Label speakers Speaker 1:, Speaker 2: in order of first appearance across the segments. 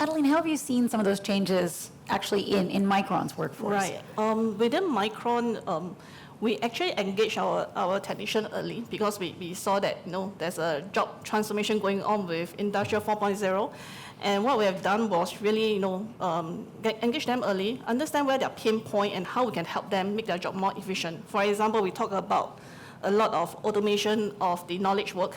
Speaker 1: Adeline, how have you seen some of those changes actually in Micron's workforce?
Speaker 2: Right. Within Micron, we actually engaged our technician early because we saw that there's a job transformation going on with Industrial 4.0. And what we have done was really engage them early, understand where their pain point and how we can help them make their job more efficient. For example, we talk about a lot of automation of the knowledge work.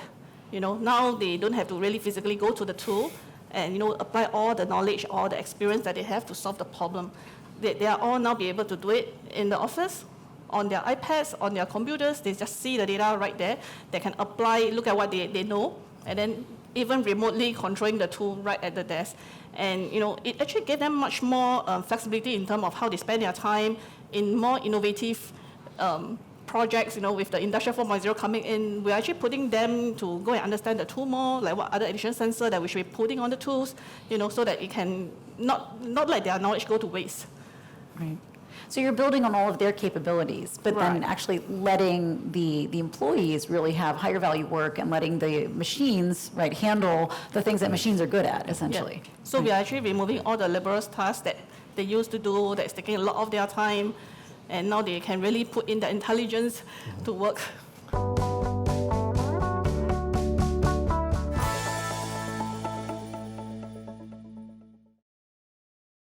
Speaker 2: Now they don't have to really physically go to the tool and apply all the knowledge, all the experience that they have to solve the problem. They are all now be able to do it in the office, on their iPads, on their computers. They just see the data right there. They can apply, look at what they know, and then even remotely controlling the tool right at the desk. And it actually gave them much more flexibility in terms of how they spend their time in more innovative projects. With the Industrial 4.0 coming in, we're actually putting them to go and understand the tool more, like what other additional sensor that we should be putting on the tools, so that it can not let their knowledge go to waste.
Speaker 1: Right. So you're building on all of their capabilities, but then actually letting the employees really have higher value work and letting the machines, handle the things that machines are good at, essentially.
Speaker 2: Yeah. So we are actually removing all the laborious tasks that they used to do, that's taking a lot of their time, and now they can really put in the intelligence to work.